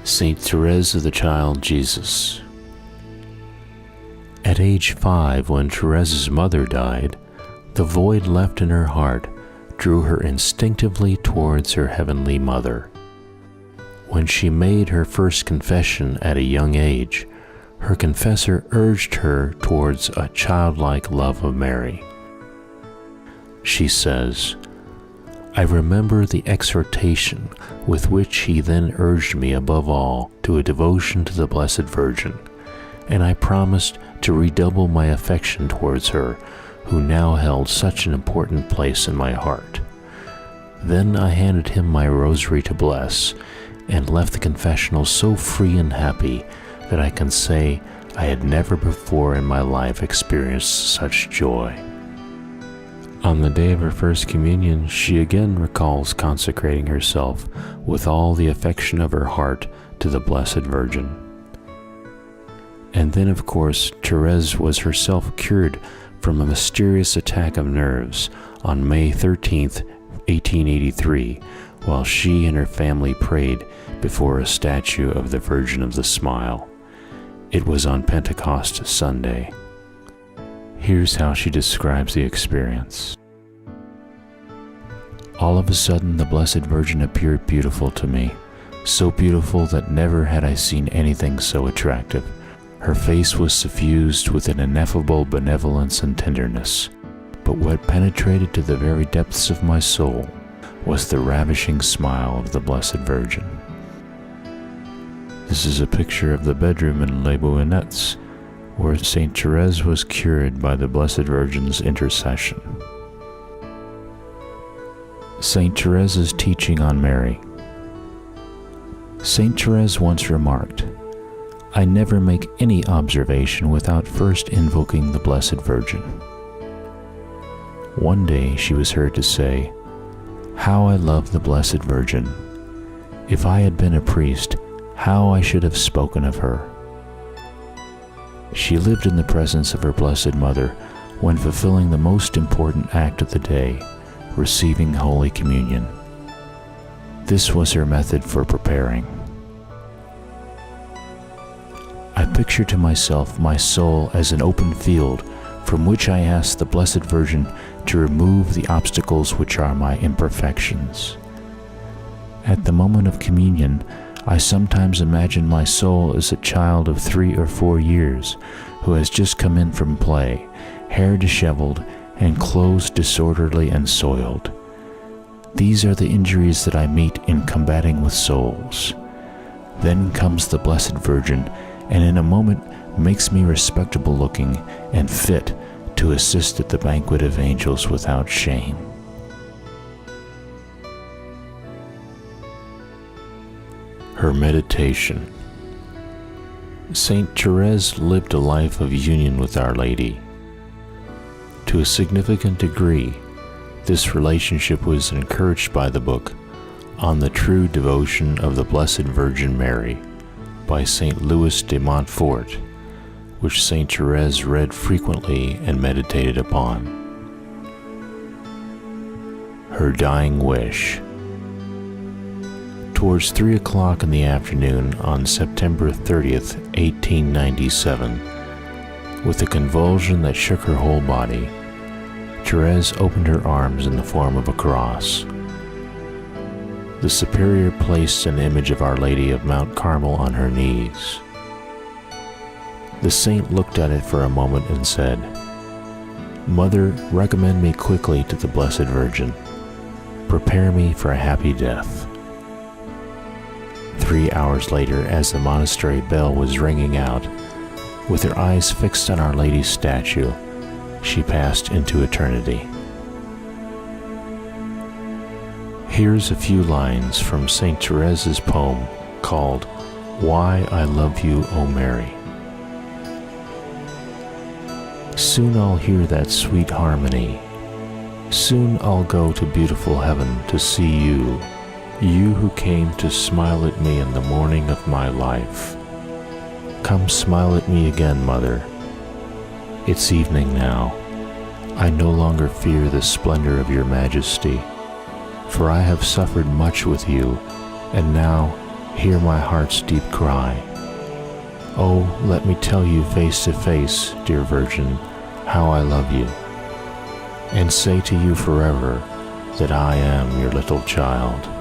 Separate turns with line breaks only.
Saint Therese of the Child Jesus. At age 5, when Therese's mother died, the void left in her heart drew her instinctively towards her heavenly mother. When she made her first confession at a young age, her confessor urged her towards a childlike love of Mary. She says, "I remember the exhortation with which he then urged me above all to a devotion to the Blessed Virgin, and I promised to redouble my affection towards her, who now held such an important place in my heart. Then I handed him my rosary to bless, and left the confessional so free and happy that I can say I had never before in my life experienced such joy." On the day of her first communion, she again recalls consecrating herself with all the affection of her heart to the Blessed Virgin. And then, of course, Therese was herself cured from a mysterious attack of nerves on May 13th, 1883, while she and her family prayed before a statue of the Virgin of the Smile. It was on Pentecost Sunday. Here's how she describes the experience. "All of a sudden, the Blessed Virgin appeared beautiful to me, so beautiful that never had I seen anything so attractive. Her face was suffused with an ineffable benevolence and tenderness, but what penetrated to the very depths of my soul was the ravishing smile of the Blessed Virgin." This is a picture of the bedroom in Les Bouinettes, where Saint Therese was cured by the Blessed Virgin's intercession. Saint Therese's teaching on Mary. Saint Therese once remarked, "I never make any observation without first invoking the Blessed Virgin." One day she was heard to say, "How I love the Blessed Virgin! If I had been a priest, how I should have spoken of her." She lived in the presence of her Blessed Mother when fulfilling the most important act of the day, receiving Holy Communion. This was her method for preparing. "I picture to myself my soul as an open field from which I ask the Blessed Virgin to remove the obstacles which are my imperfections. At the moment of communion, I sometimes imagine my soul as a child of 3 or 4 years who has just come in from play, hair disheveled and clothes disorderly and soiled. These are the injuries that I meet in combating with souls. Then comes the Blessed Virgin, and in a moment makes me respectable looking and fit to assist at the banquet of angels without shame." Her meditation. Saint Therese lived a life of union with Our Lady. To a significant degree, this relationship was encouraged by the book On the True Devotion of the Blessed Virgin Mary by Saint Louis de Montfort, which Saint Therese read frequently and meditated upon. Her dying wish. Towards 3 o'clock in the afternoon on September 30th, 1897, with a convulsion that shook her whole body, Therese opened her arms in the form of a cross. The Superior placed an image of Our Lady of Mount Carmel on her knees. The saint looked at it for a moment and said, "Mother, recommend me quickly to the Blessed Virgin. Prepare me for a happy death." 3 hours later, as the monastery bell was ringing out, with her eyes fixed on Our Lady's statue, she passed into eternity. Here's a few lines from Saint Therese's poem called "Why I Love You, O Mary." Soon I'll hear that sweet harmony. Soon I'll go to beautiful heaven to see you, you who came to smile at me in the morning of my life. Come smile at me again, Mother. It's evening now. I no longer fear the splendor of your majesty, for I have suffered much with you, and now, hear my heart's deep cry. Oh, let me tell you face to face, dear Virgin, how I love you, and say to you forever that I am your little child.